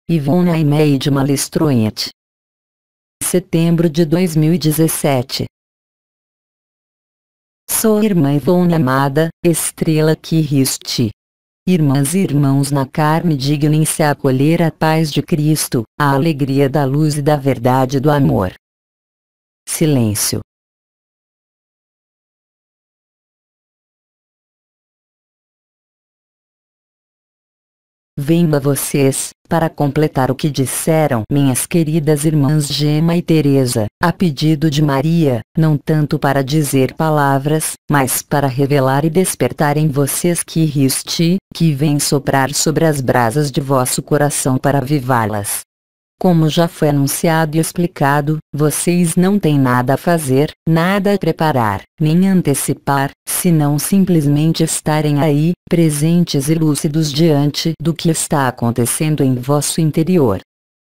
Ivona Imeide Malestroente. Setembro de 2017. Sou irmã Ivona amada, estrela que riste. Irmãs e irmãos na carne, dignem-se a acolher a paz de Cristo, a alegria da luz e da verdade do amor. Silêncio. Venho a vocês, para completar o que disseram minhas queridas irmãs Gema e Teresa, a pedido de Maria, não tanto para dizer palavras, mas para revelar e despertar em vocês que riste, que vem soprar sobre as brasas de vosso coração para avivá-las. Como já foi anunciado e explicado, vocês não têm nada a fazer, nada a preparar, nem antecipar, senão simplesmente estarem aí, presentes e lúcidos diante do que está acontecendo em vosso interior.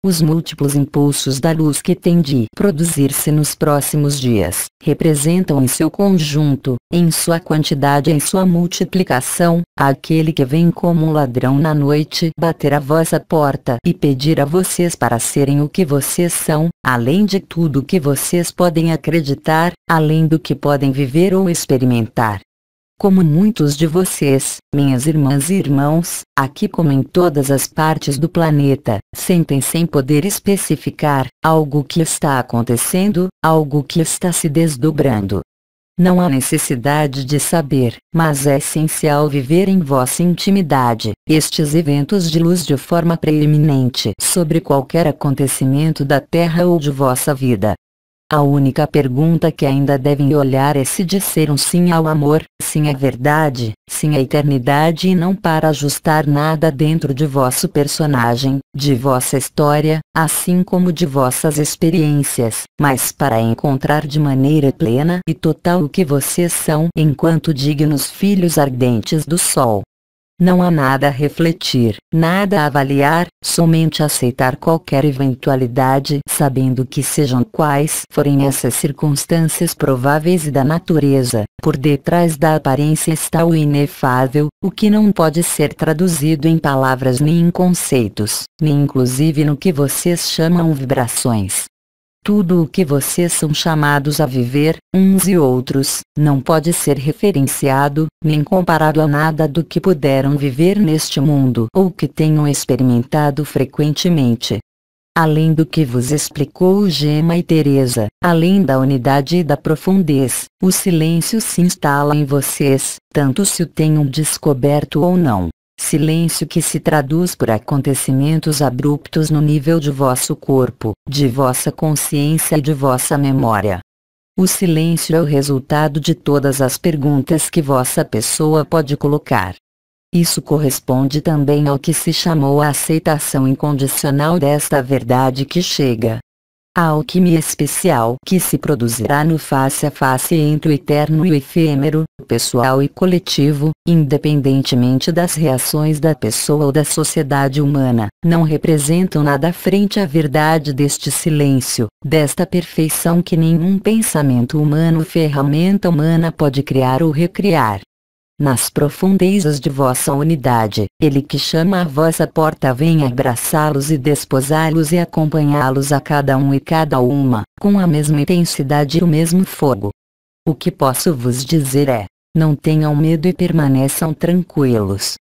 Os múltiplos impulsos da luz que têm de produzir-se nos próximos dias, representam em seu conjunto, em sua quantidade e em sua multiplicação, aquele que vem como um ladrão na noite bater à vossa porta e pedir a vocês para serem o que vocês são, além de tudo o que vocês podem acreditar, além do que podem viver ou experimentar. Como muitos de vocês, minhas irmãs e irmãos, aqui como em todas as partes do planeta, sentem sem poder especificar, algo que está acontecendo, algo que está se desdobrando. Não há necessidade de saber, mas é essencial viver em vossa intimidade estes eventos de luz de forma preeminente sobre qualquer acontecimento da Terra ou de vossa vida. A única pergunta que ainda devem olhar é se disseram sim ao amor, sim à verdade, sim à eternidade, e não para ajustar nada dentro de vosso personagem, de vossa história, assim como de vossas experiências, mas para encontrar de maneira plena e total o que vocês são enquanto dignos filhos ardentes do Sol. Não há nada a refletir, nada a avaliar, somente aceitar qualquer eventualidade, sabendo que sejam quais forem essas circunstâncias prováveis e da natureza, por detrás da aparência está o inefável, o que não pode ser traduzido em palavras nem em conceitos, nem inclusive no que vocês chamam vibrações. Tudo o que vocês são chamados a viver, uns e outros, não pode ser referenciado, nem comparado a nada do que puderam viver neste mundo ou que tenham experimentado frequentemente. Além do que vos explicou Gema e Teresa, além da unidade e da profundez, o silêncio se instala em vocês, tanto se o tenham descoberto ou não. Silêncio que se traduz por acontecimentos abruptos no nível de vosso corpo, de vossa consciência e de vossa memória. O silêncio é o resultado de todas as perguntas que vossa pessoa pode colocar. Isso corresponde também ao que se chamou a aceitação incondicional desta verdade que chega. A alquimia especial que se produzirá no face a face entre o eterno e o efêmero, pessoal e coletivo, independentemente das reações da pessoa ou da sociedade humana, não representam nada frente à verdade deste silêncio, desta perfeição que nenhum pensamento humano ou ferramenta humana pode criar ou recriar. Nas profundezas de vossa unidade, Ele que chama à vossa porta vem abraçá-los e desposá-los e acompanhá-los a cada um e cada uma, com a mesma intensidade e o mesmo fogo. O que posso vos dizer é: não tenham medo e permaneçam tranquilos.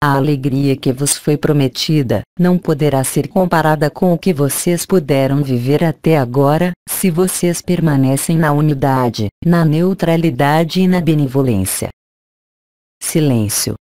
A alegria que vos foi prometida, não poderá ser comparada com o que vocês puderam viver até agora, se vocês permanecem na unidade, na neutralidade e na benevolência. Silêncio.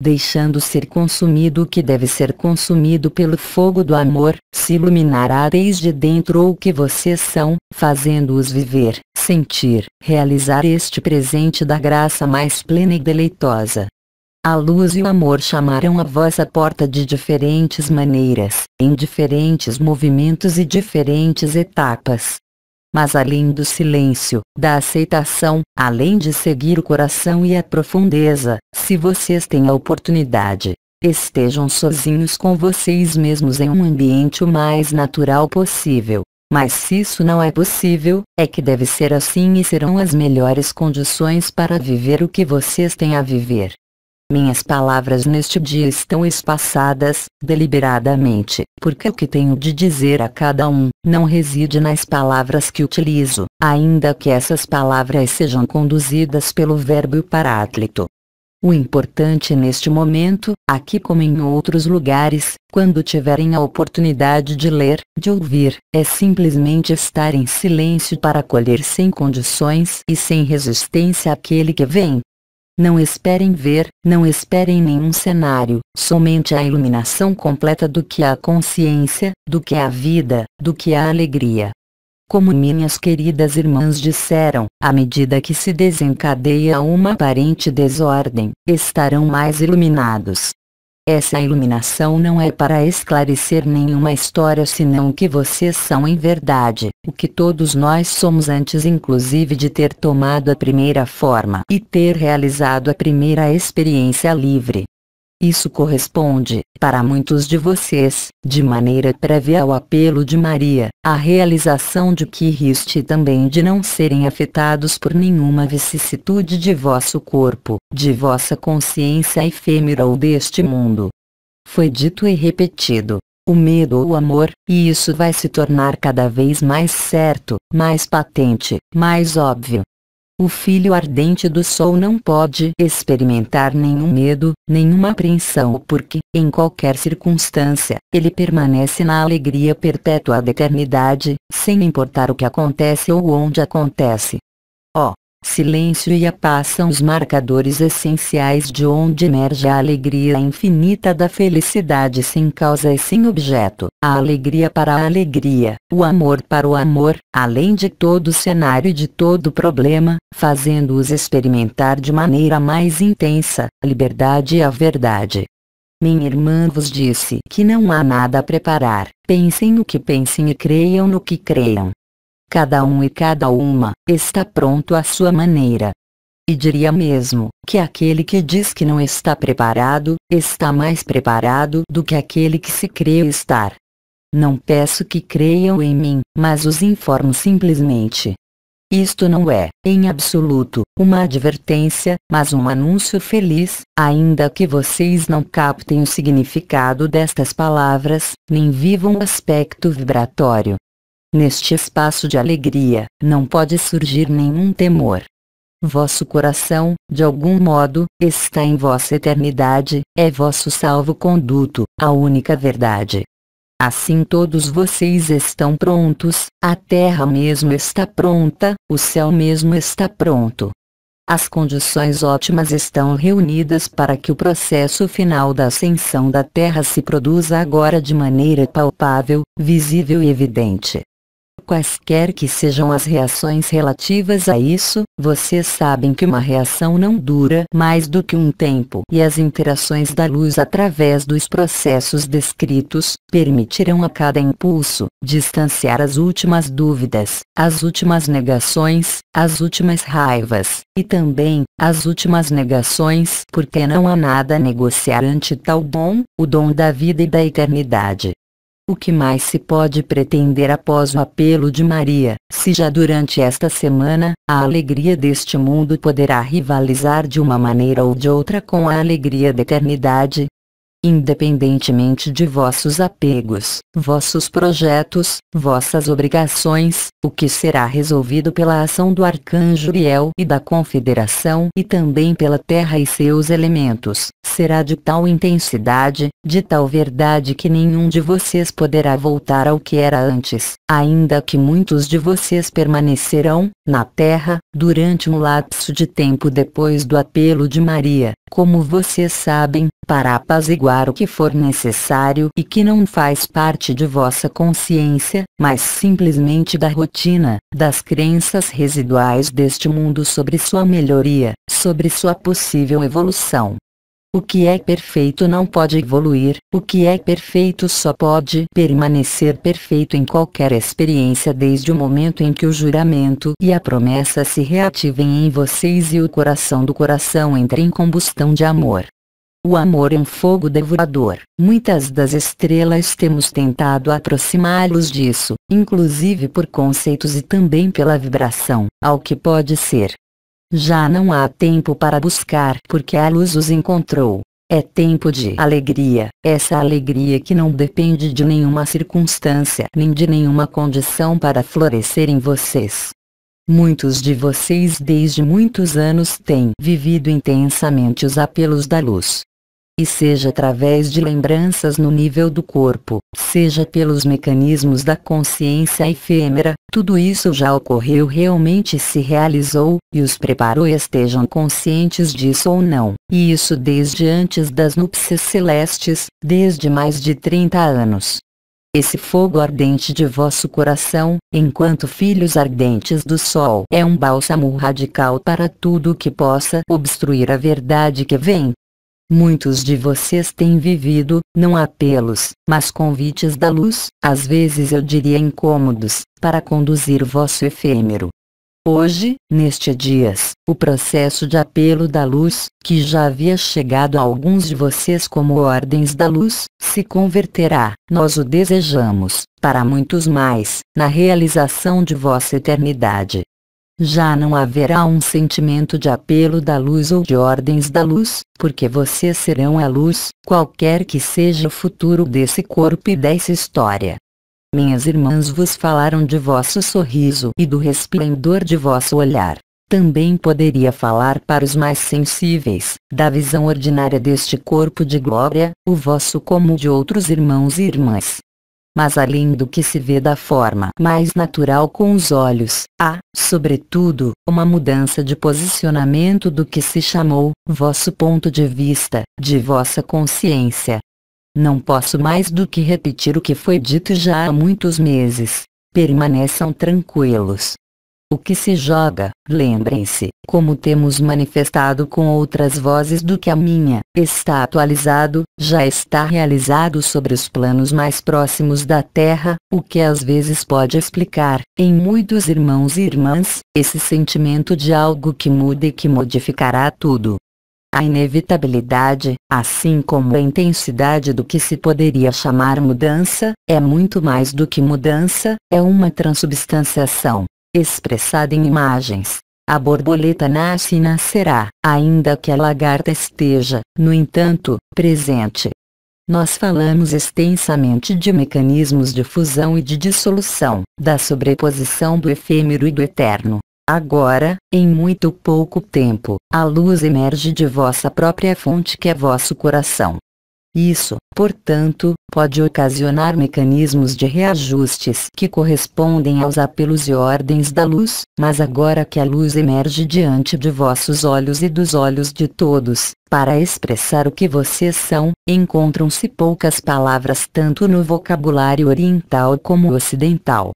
Deixando ser consumido o que deve ser consumido pelo fogo do amor, se iluminará desde dentro o que vocês são, fazendo-os viver, sentir, realizar este presente da graça mais plena e deleitosa. A luz e o amor chamarão a vossa porta de diferentes maneiras, em diferentes movimentos e diferentes etapas. Mas além do silêncio, da aceitação, além de seguir o coração e a profundeza, se vocês têm a oportunidade, estejam sozinhos com vocês mesmos em um ambiente o mais natural possível. Mas se isso não é possível, é que deve ser assim e serão as melhores condições para viver o que vocês têm a viver. Minhas palavras neste dia estão espaçadas, deliberadamente, porque o que tenho de dizer a cada um, não reside nas palavras que utilizo, ainda que essas palavras sejam conduzidas pelo verbo paráclito. O importante neste momento, aqui como em outros lugares, quando tiverem a oportunidade de ler, de ouvir, é simplesmente estar em silêncio para acolher sem condições e sem resistência aquele que vem. Não esperem ver, não esperem nenhum cenário, somente a iluminação completa do que é a consciência, do que é a vida, do que é a alegria. Como minhas queridas irmãs disseram, à medida que se desencadeia uma aparente desordem, estarão mais iluminados. Essa iluminação não é para esclarecer nenhuma história senão o que vocês são em verdade, o que todos nós somos antes inclusive de ter tomado a primeira forma e ter realizado a primeira experiência livre. Isso corresponde, para muitos de vocês, de maneira prévia ao apelo de Maria, à realização de que riste também de não serem afetados por nenhuma vicissitude de vosso corpo, de vossa consciência efêmera ou deste mundo. Foi dito e repetido, o medo ou o amor, e isso vai se tornar cada vez mais certo, mais patente, mais óbvio. O filho ardente do sol não pode experimentar nenhum medo, nenhuma apreensão porque, em qualquer circunstância, ele permanece na alegria perpétua da eternidade, sem importar o que acontece ou onde acontece. Ó, silêncio e a paz são os marcadores essenciais de onde emerge a alegria infinita da felicidade sem causa e sem objeto, a alegria para a alegria, o amor para o amor, além de todo o cenário e de todo o problema, fazendo-os experimentar de maneira mais intensa a liberdade e a verdade. Minha irmã vos disse que não há nada a preparar, pensem no que pensem e creiam no que creiam. Cada um e cada uma está pronto à sua maneira. E diria mesmo que aquele que diz que não está preparado, está mais preparado do que aquele que se crê estar. Não peço que creiam em mim, mas os informo simplesmente. Isto não é, em absoluto, uma advertência, mas um anúncio feliz, ainda que vocês não captem o significado destas palavras, nem vivam o aspecto vibratório. Neste espaço de alegria, não pode surgir nenhum temor. Vosso coração, de algum modo, está em vossa eternidade, é vosso salvo-conduto, a única verdade. Assim todos vocês estão prontos, a terra mesmo está pronta, o céu mesmo está pronto. As condições ótimas estão reunidas para que o processo final da ascensão da terra se produza agora de maneira palpável, visível e evidente. Quaisquer que sejam as reações relativas a isso, vocês sabem que uma reação não dura mais do que um tempo e as interações da luz através dos processos descritos, permitirão a cada impulso, distanciar as últimas dúvidas, as últimas negações, as últimas raivas, e também, as últimas negações porque não há nada a negociar ante tal dom, o dom da vida e da eternidade. O que mais se pode pretender após o apelo de Maria, se já durante esta semana, a alegria deste mundo poderá rivalizar de uma maneira ou de outra com a alegria da eternidade? Independentemente de vossos apegos, vossos projetos, vossas obrigações, o que será resolvido pela ação do arcanjo Uriel e da Confederação e também pela Terra e seus elementos, será de tal intensidade, de tal verdade que nenhum de vocês poderá voltar ao que era antes, ainda que muitos de vocês permanecerão, na Terra, durante um lapso de tempo depois do apelo de Maria, como vocês sabem, para apaziguar o que for necessário e que não faz parte de vossa consciência, mas simplesmente da rotina, das crenças residuais deste mundo sobre sua melhoria, sobre sua possível evolução. O que é perfeito não pode evoluir, o que é perfeito só pode permanecer perfeito em qualquer experiência desde o momento em que o juramento e a promessa se reativem em vocês e o coração do coração entre em combustão de amor. O amor é um fogo devorador. Muitas das estrelas temos tentado aproximá-los disso, inclusive por conceitos e também pela vibração, ao que pode ser. Já não há tempo para buscar porque a luz os encontrou. É tempo de alegria, essa alegria que não depende de nenhuma circunstância nem de nenhuma condição para florescer em vocês. Muitos de vocês desde muitos anos têm vivido intensamente os apelos da luz. E seja através de lembranças no nível do corpo, seja pelos mecanismos da consciência efêmera, tudo isso já ocorreu, realmente se realizou, e os preparou, e estejam conscientes disso ou não, e isso desde antes das núpcias celestes, desde mais de 30 anos. Esse fogo ardente de vosso coração, enquanto filhos ardentes do sol, é um bálsamo radical para tudo o que possa obstruir a verdade que vem. Muitos de vocês têm vivido, não apelos, mas convites da luz, às vezes eu diria incômodos, para conduzir vosso efêmero. Hoje, neste dias, o processo de apelo da luz, que já havia chegado a alguns de vocês como ordens da luz, se converterá, nós o desejamos, para muitos mais, na realização de vossa eternidade. Já não haverá um sentimento de apelo da luz ou de ordens da luz, porque vocês serão a luz, qualquer que seja o futuro desse corpo e dessa história. Minhas irmãs vos falaram de vosso sorriso e do resplendor de vosso olhar. Também poderia falar para os mais sensíveis, da visão ordinária deste corpo de glória, o vosso como de outros irmãos e irmãs. Mas além do que se vê da forma mais natural com os olhos, há, sobretudo, uma mudança de posicionamento do que se chamou, vosso ponto de vista, de vossa consciência. Não posso mais do que repetir o que foi dito já há muitos meses. Permaneçam tranquilos. O que se joga, lembrem-se, como temos manifestado com outras vozes do que a minha, está atualizado, já está realizado sobre os planos mais próximos da Terra, o que às vezes pode explicar, em muitos irmãos e irmãs, esse sentimento de algo que muda e que modificará tudo. A inevitabilidade, assim como a intensidade do que se poderia chamar mudança, é muito mais do que mudança, é uma transubstanciação, expressada em imagens. A borboleta nasce e nascerá, ainda que a lagarta esteja, no entanto, presente. Nós falamos extensamente de mecanismos de fusão e de dissolução, da sobreposição do efêmero e do eterno. Agora, em muito pouco tempo, a luz emerge de vossa própria fonte que é vosso coração. Isso, portanto, pode ocasionar mecanismos de reajustes que correspondem aos apelos e ordens da luz, mas agora que a luz emerge diante de vossos olhos e dos olhos de todos, para expressar o que vocês são, encontram-se poucas palavras tanto no vocabulário oriental como ocidental.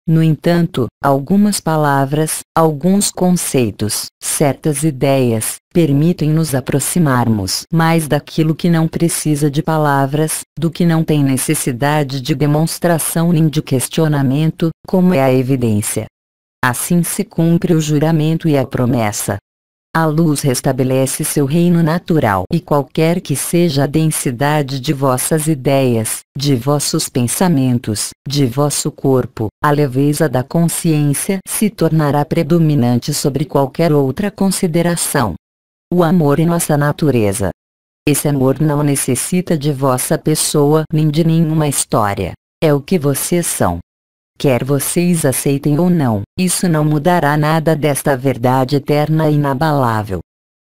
No entanto, algumas palavras, alguns conceitos, certas ideias, permitem-nos aproximarmos mais daquilo que não precisa de palavras, do que não tem necessidade de demonstração nem de questionamento, como é a evidência. Assim se cumpre o juramento e a promessa. A luz restabelece seu reino natural e qualquer que seja a densidade de vossas ideias, de vossos pensamentos, de vosso corpo, a leveza da consciência se tornará predominante sobre qualquer outra consideração. O amor é nossa natureza. Esse amor não necessita de vossa pessoa nem de nenhuma história. É o que vocês são. Quer vocês aceitem ou não, isso não mudará nada desta verdade eterna e inabalável.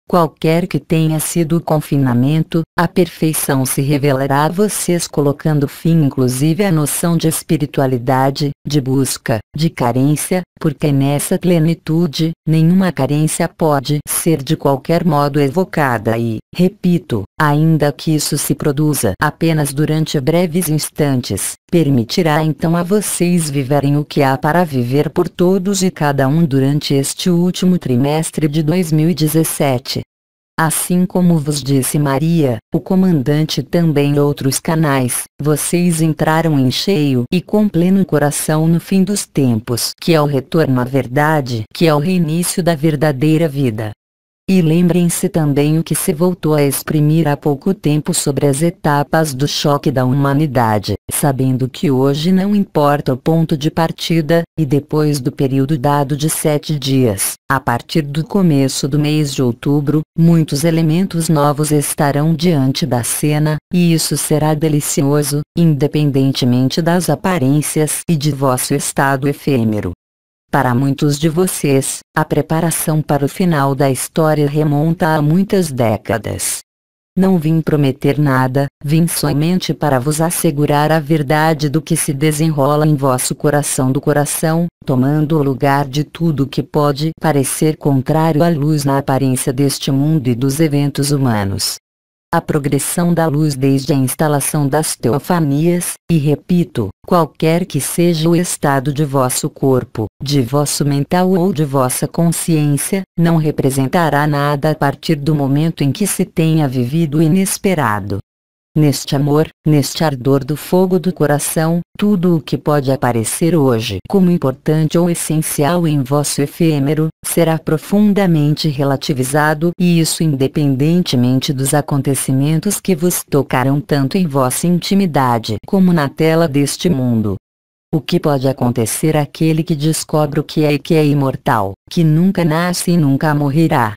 Qualquer que tenha sido o confinamento, a perfeição se revelará a vocês colocando fim inclusive à noção de espiritualidade, de busca, de carência, porque nessa plenitude, nenhuma carência pode ser de qualquer modo evocada e, repito, ainda que isso se produza apenas durante breves instantes, permitirá então a vocês viverem o que há para viver por todos e cada um durante este último trimestre de 2017. Assim como vos disse Maria, o comandante também outros canais, vocês entraram em cheio e com pleno coração no fim dos tempos, que é o retorno à verdade, que é o reinício da verdadeira vida. E lembrem-se também o que se voltou a exprimir há pouco tempo sobre as etapas do choque da humanidade, sabendo que hoje não importa o ponto de partida, e depois do período dado de 7 dias, a partir do começo do mês de outubro, muitos elementos novos estarão diante da cena, e isso será delicioso, independentemente das aparências e de vosso estado efêmero. Para muitos de vocês, a preparação para o final da história remonta a muitas décadas. Não vim prometer nada, vim somente para vos assegurar a verdade do que se desenrola em vosso coração do coração, tomando o lugar de tudo que pode parecer contrário à luz na aparência deste mundo e dos eventos humanos. A progressão da luz desde a instalação das teofanias, e repito, qualquer que seja o estado de vosso corpo, de vosso mental ou de vossa consciência, não representará nada a partir do momento em que se tenha vivido o inesperado. Neste amor, neste ardor do fogo do coração, tudo o que pode aparecer hoje como importante ou essencial em vosso efêmero, será profundamente relativizado, e isso independentemente dos acontecimentos que vos tocarão tanto em vossa intimidade como na tela deste mundo. O que pode acontecer àquele que descobre o que é e que é imortal, que nunca nasce e nunca morrerá?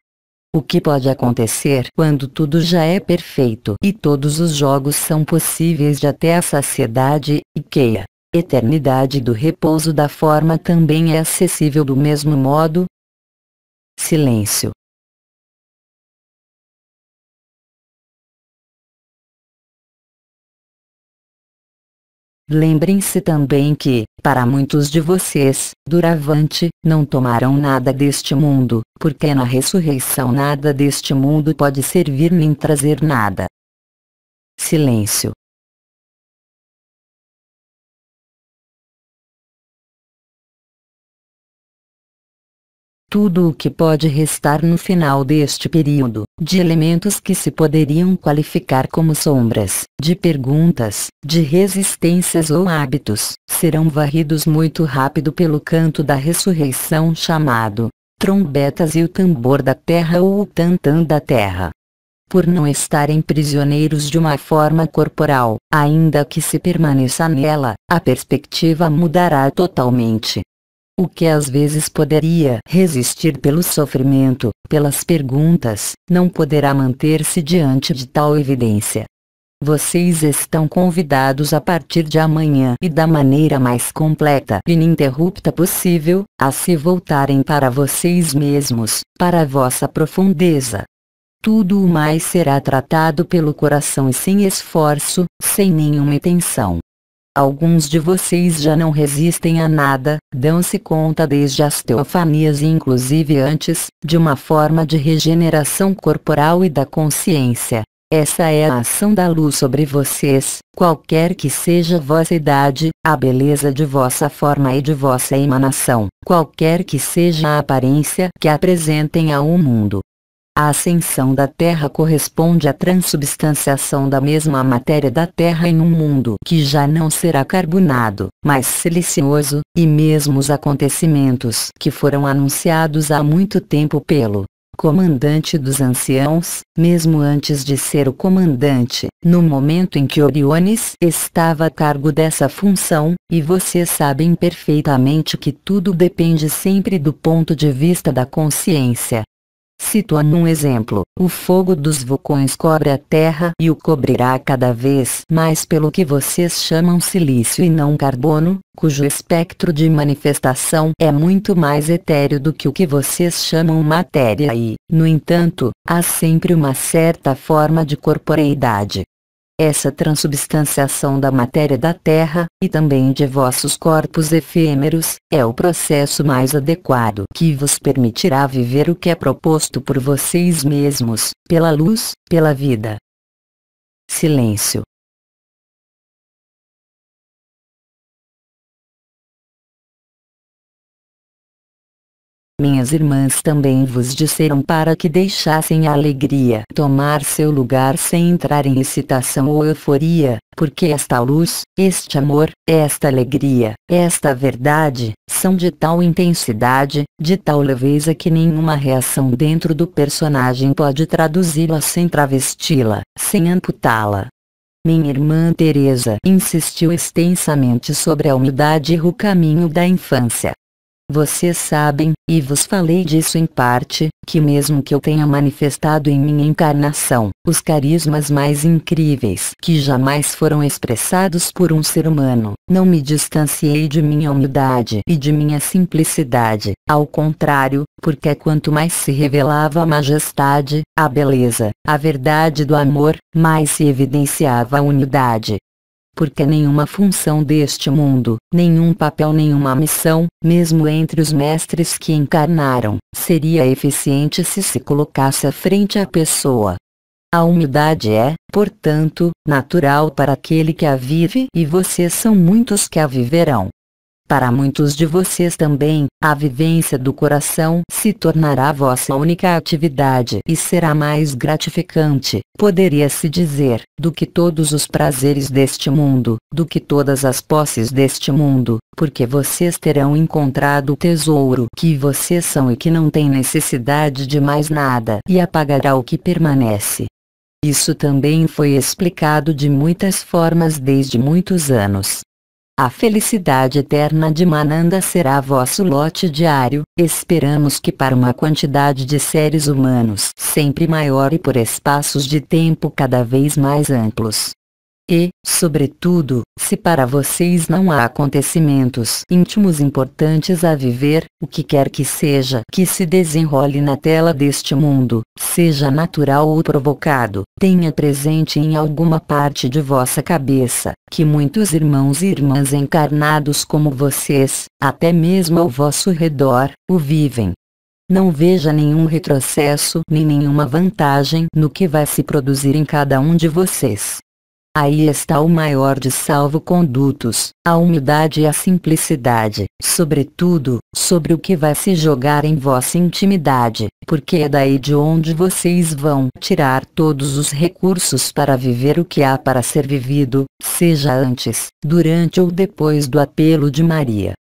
O que pode acontecer quando tudo já é perfeito e todos os jogos são possíveis de até a saciedade, e que a eternidade do repouso da forma também é acessível do mesmo modo? Silêncio. Lembrem-se também que, para muitos de vocês, doravante, não tomaram nada deste mundo, porque na ressurreição nada deste mundo pode servir nem trazer nada. Silêncio. Tudo o que pode restar no final deste período, de elementos que se poderiam qualificar como sombras, de perguntas, de resistências ou hábitos, serão varridos muito rápido pelo canto da ressurreição chamado trombetas e o tambor da terra ou o tantã da terra. Por não estarem prisioneiros de uma forma corporal, ainda que se permaneça nela, a perspectiva mudará totalmente. O que às vezes poderia resistir pelo sofrimento, pelas perguntas, não poderá manter-se diante de tal evidência. Vocês estão convidados a partir de amanhã e da maneira mais completa e ininterrupta possível, a se voltarem para vocês mesmos, para a vossa profundeza. Tudo o mais será tratado pelo coração e sem esforço, sem nenhuma intenção. Alguns de vocês já não resistem a nada, dão-se conta desde as teofanias e inclusive antes, de uma forma de regeneração corporal e da consciência. Essa é a ação da luz sobre vocês, qualquer que seja vossa idade, a beleza de vossa forma e de vossa emanação, qualquer que seja a aparência que apresentem ao mundo. A ascensão da Terra corresponde à transubstanciação da mesma matéria da Terra em um mundo que já não será carbonado, mas silicioso, e mesmo os acontecimentos que foram anunciados há muito tempo pelo comandante dos anciãos, mesmo antes de ser o comandante, no momento em que Oriones estava a cargo dessa função, e vocês sabem perfeitamente que tudo depende sempre do ponto de vista da consciência. Cito um exemplo: o fogo dos vulcões cobre a Terra e o cobrirá cada vez mais pelo que vocês chamam silício e não carbono, cujo espectro de manifestação é muito mais etéreo do que o que vocês chamam matéria e, no entanto, há sempre uma certa forma de corporeidade. Essa transubstanciação da matéria da Terra, e também de vossos corpos efêmeros, é o processo mais adequado que vos permitirá viver o que é proposto por vocês mesmos, pela luz, pela vida. Silêncio. Minhas irmãs também vos disseram para que deixassem a alegria tomar seu lugar sem entrar em excitação ou euforia, porque esta luz, este amor, esta alegria, esta verdade, são de tal intensidade, de tal leveza que nenhuma reação dentro do personagem pode traduzi-la sem travesti-la, sem amputá-la. Minha irmã Teresa insistiu extensamente sobre a humildade e o caminho da infância. Vocês sabem, e vos falei disso em parte, que mesmo que eu tenha manifestado em minha encarnação, os carismas mais incríveis que jamais foram expressados por um ser humano, não me distanciei de minha humildade e de minha simplicidade, ao contrário, porque quanto mais se revelava a majestade, a beleza, a verdade do amor, mais se evidenciava a unidade. Porque nenhuma função deste mundo, nenhum papel, nenhuma missão, mesmo entre os mestres que encarnaram, seria eficiente se colocasse à frente a pessoa. A humildade é, portanto, natural para aquele que a vive e vocês são muitos que a viverão. Para muitos de vocês também, a vivência do coração se tornará vossa única atividade e será mais gratificante, poderia-se dizer, do que todos os prazeres deste mundo, do que todas as posses deste mundo, porque vocês terão encontrado o tesouro que vocês são e que não tem necessidade de mais nada e apagará o que permanece. Isso também foi explicado de muitas formas desde muitos anos. A felicidade eterna de Mananda será vosso lote diário, esperamos que para uma quantidade de seres humanos sempre maior e por espaços de tempo cada vez mais amplos. E, sobretudo, se para vocês não há acontecimentos íntimos importantes a viver, o que quer que seja que se desenrole na tela deste mundo, seja natural ou provocado, tenha presente em alguma parte de vossa cabeça, que muitos irmãos e irmãs encarnados como vocês, até mesmo ao vosso redor, o vivem. Não veja nenhum retrocesso nem nenhuma vantagem no que vai se produzir em cada um de vocês. Aí está o maior de salvo-condutos, a humildade e a simplicidade, sobretudo, sobre o que vai se jogar em vossa intimidade, porque é daí de onde vocês vão tirar todos os recursos para viver o que há para ser vivido, seja antes, durante ou depois do apelo de Maria.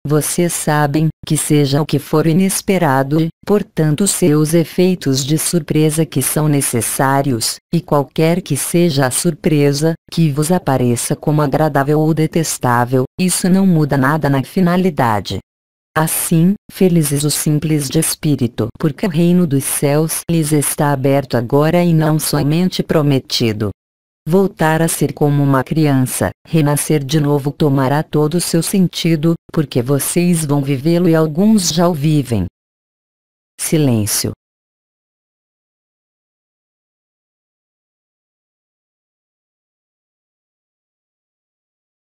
Vocês sabem, que seja o que for inesperado e, portanto seus efeitos de surpresa que são necessários, e qualquer que seja a surpresa, que vos apareça como agradável ou detestável, isso não muda nada na finalidade. Assim, felizes os simples de espírito, porque o reino dos céus lhes está aberto agora e não somente prometido. Voltar a ser como uma criança, renascer de novo tomará todo o seu sentido, porque vocês vão vivê-lo e alguns já o vivem. Silêncio.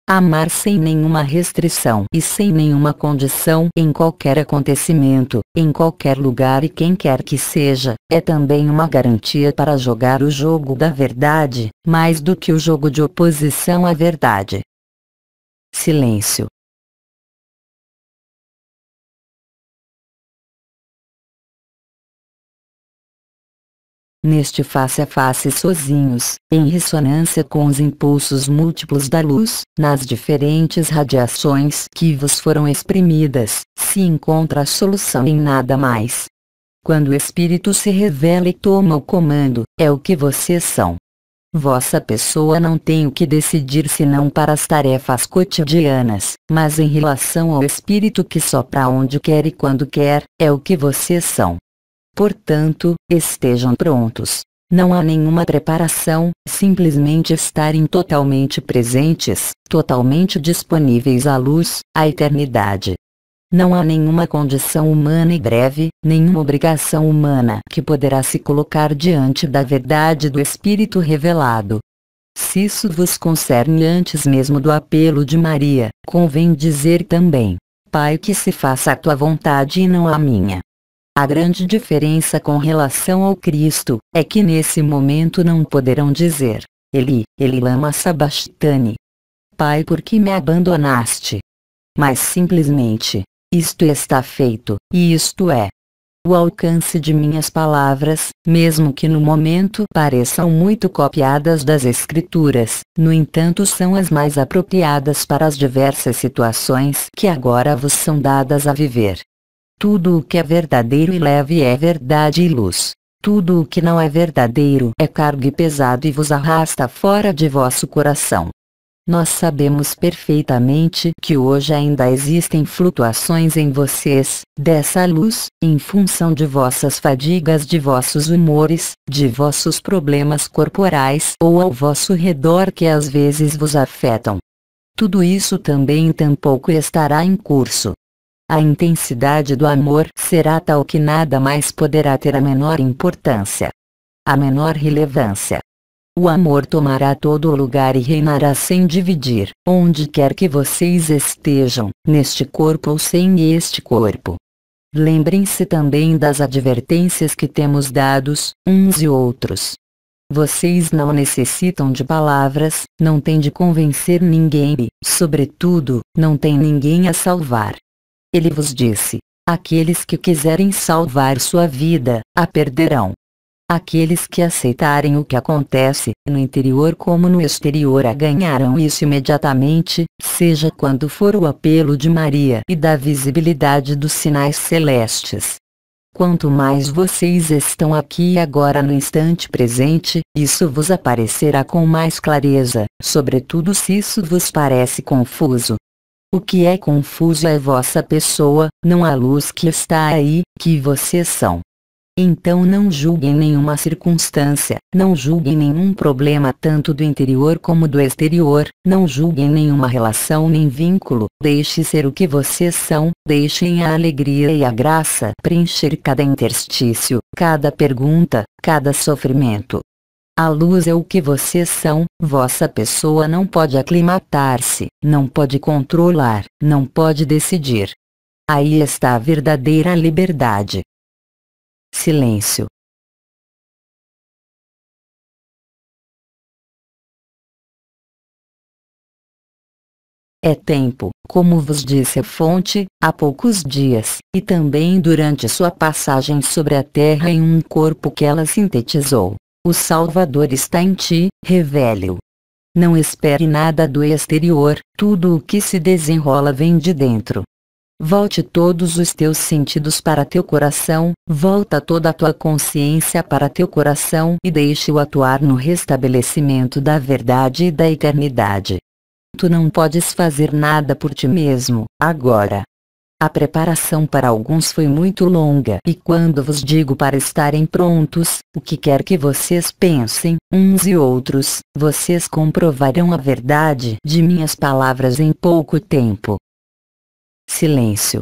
Amar sem nenhuma restrição e sem nenhuma condição em qualquer acontecimento, em qualquer lugar e quem quer que seja, é também uma garantia para jogar o jogo da verdade, mais do que o jogo de oposição à verdade. Silêncio. Neste face a face sozinhos, em ressonância com os impulsos múltiplos da luz, nas diferentes radiações que vos foram exprimidas, se encontra a solução em nada mais. Quando o Espírito se revela e toma o comando, é o que vocês são. Vossa pessoa não tem o que decidir senão para as tarefas cotidianas, mas em relação ao Espírito que sopra onde quer e quando quer, é o que vocês são. Portanto, estejam prontos. Não há nenhuma preparação, simplesmente estarem totalmente presentes, totalmente disponíveis à luz, à eternidade. Não há nenhuma condição humana e breve, nenhuma obrigação humana que poderá se colocar diante da verdade do Espírito revelado. Se isso vos concerne antes mesmo do apelo de Maria, convém dizer também: Pai, que se faça a tua vontade e não a minha. A grande diferença com relação ao Cristo, é que nesse momento não poderão dizer, Eli, Eli lama sabachthani. Pai, por que me abandonaste? Mas simplesmente, Isto está feito, e isto é o alcance de minhas palavras, mesmo que no momento pareçam muito copiadas das Escrituras, no entanto são as mais apropriadas para as diversas situações que agora vos são dadas a viver. Tudo o que é verdadeiro e leve é verdade e luz. Tudo o que não é verdadeiro é cargo e pesado e vos arrasta fora de vosso coração. Nós sabemos perfeitamente que hoje ainda existem flutuações em vocês, dessa luz, em função de vossas fadigas, de vossos humores, de vossos problemas corporais ou ao vosso redor que às vezes vos afetam. Tudo isso também tampouco estará em curso. A intensidade do amor será tal que nada mais poderá ter a menor importância, a menor relevância. O amor tomará todo o lugar e reinará sem dividir, onde quer que vocês estejam, neste corpo ou sem este corpo. Lembrem-se também das advertências que temos dados, uns e outros. Vocês não necessitam de palavras, não têm de convencer ninguém e, sobretudo, não tem ninguém a salvar. Ele vos disse: aqueles que quiserem salvar sua vida, a perderão. Aqueles que aceitarem o que acontece, no interior como no exterior, a ganharão isso imediatamente, seja quando for o apelo de Maria e da visibilidade dos sinais celestes. Quanto mais vocês estão aqui e agora no instante presente, isso vos aparecerá com mais clareza, sobretudo se isso vos parece confuso. O que é confuso é vossa pessoa, não a luz que está aí, que vocês são. Então não julguem nenhuma circunstância, não julguem nenhum problema tanto do interior como do exterior, não julguem nenhuma relação nem vínculo, deixe ser o que vocês são, deixem a alegria e a graça preencher cada interstício, cada pergunta, cada sofrimento. A luz é o que vocês são, vossa pessoa não pode aclimatar-se, não pode controlar, não pode decidir. Aí está a verdadeira liberdade. Silêncio. É tempo, como vos disse a fonte, há poucos dias, e também durante sua passagem sobre a terra em um corpo que ela sintetizou. O Salvador está em ti, revele-o. Não espere nada do exterior, tudo o que se desenrola vem de dentro. Volte todos os teus sentidos para teu coração, volta toda a tua consciência para teu coração e deixe-o atuar no restabelecimento da verdade e da eternidade. Tu não podes fazer nada por ti mesmo, agora. A preparação para alguns foi muito longa e quando vos digo para estarem prontos, o que quer que vocês pensem, uns e outros, vocês comprovarão a verdade de minhas palavras em pouco tempo. Silêncio.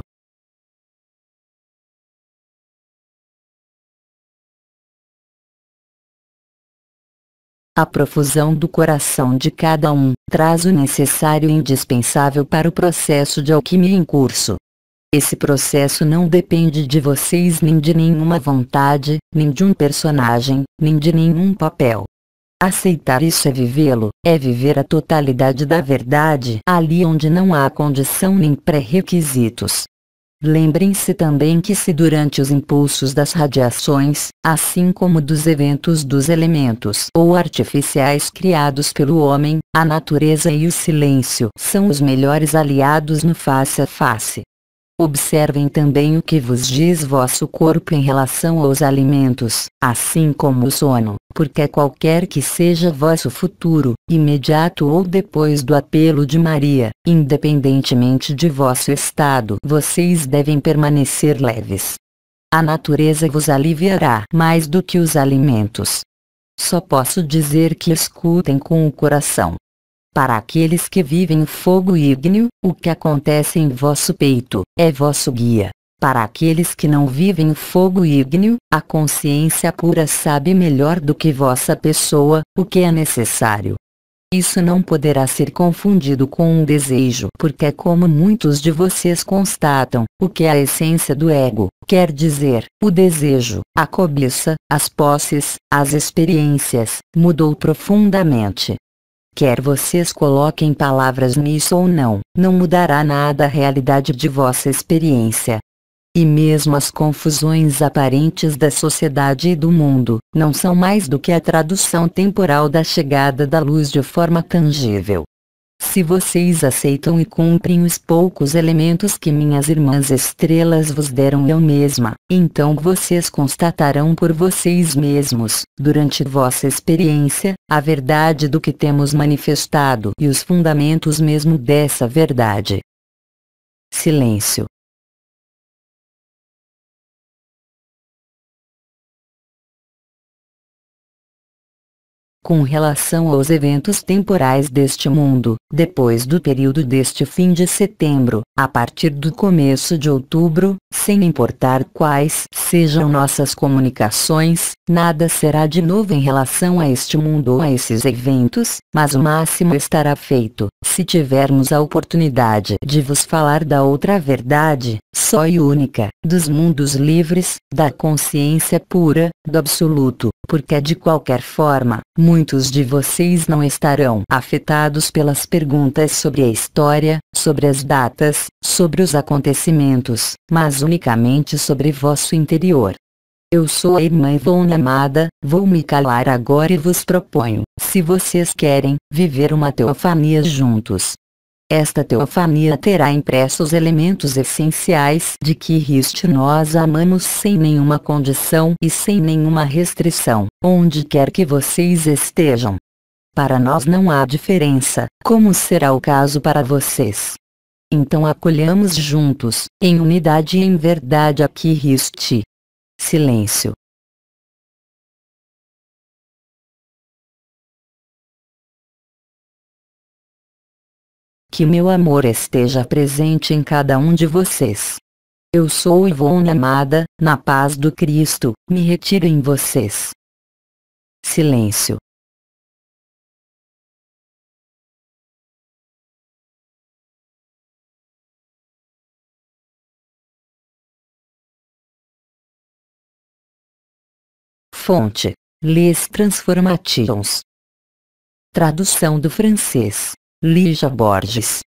A profusão do coração de cada um traz o necessário e indispensável para o processo de alquimia em curso. Esse processo não depende de vocês nem de nenhuma vontade, nem de um personagem, nem de nenhum papel. Aceitar isso é vivê-lo, é viver a totalidade da verdade ali onde não há condição nem pré-requisitos. Lembrem-se também que se durante os impulsos das radiações, assim como dos eventos dos elementos ou artificiais criados pelo homem, a natureza e o silêncio são os melhores aliados no face a face. Observem também o que vos diz vosso corpo em relação aos alimentos, assim como o sono, porque qualquer que seja vosso futuro, imediato ou depois do apelo de Maria, independentemente de vosso estado, vocês devem permanecer leves. A natureza vos aliviará mais do que os alimentos. Só posso dizer que escutem com o coração. Para aqueles que vivem o fogo ígneo, o que acontece em vosso peito, é vosso guia. Para aqueles que não vivem o fogo ígneo, a consciência pura sabe melhor do que vossa pessoa, o que é necessário. Isso não poderá ser confundido com um desejo, porque como muitos de vocês constatam, o que é a essência do ego, quer dizer, o desejo, a cobiça, as posses, as experiências, mudou profundamente. Quer vocês coloquem palavras nisso ou não, não mudará nada a realidade de vossa experiência. E mesmo as confusões aparentes da sociedade e do mundo, não são mais do que a tradução temporal da chegada da luz de forma tangível. Se vocês aceitam e cumprem os poucos elementos que minhas irmãs estrelas vos deram eu mesma, então vocês constatarão por vocês mesmos, durante vossa experiência, a verdade do que temos manifestado e os fundamentos mesmo dessa verdade. Silêncio. Com relação aos eventos temporais deste mundo, depois do período deste fim de setembro, a partir do começo de outubro, sem importar quais sejam nossas comunicações, nada será de novo em relação a este mundo ou a esses eventos, mas o máximo estará feito, se tivermos a oportunidade de vos falar da outra verdade, só e única, dos mundos livres, da consciência pura, do absoluto, porque de qualquer forma, muitos de vocês não estarão afetados pelas perguntas sobre a história, sobre as datas, sobre os acontecimentos, mas unicamente sobre vosso interior. Eu sou a irmã Ivone amada, vou me calar agora e vos proponho, se vocês querem, viver uma teofania juntos. Esta teofania terá impressos elementos essenciais de que Cristo nós amamos sem nenhuma condição e sem nenhuma restrição, onde quer que vocês estejam. Para nós não há diferença, como será o caso para vocês. Então acolhamos juntos, em unidade e em verdade a Cristo. Silêncio. Que meu amor esteja presente em cada um de vocês. Eu sou Ivone amada, na paz do Cristo, me retiro em vocês. Silêncio. Fonte: Les Transformations. Tradução do francês: Lígia Borges.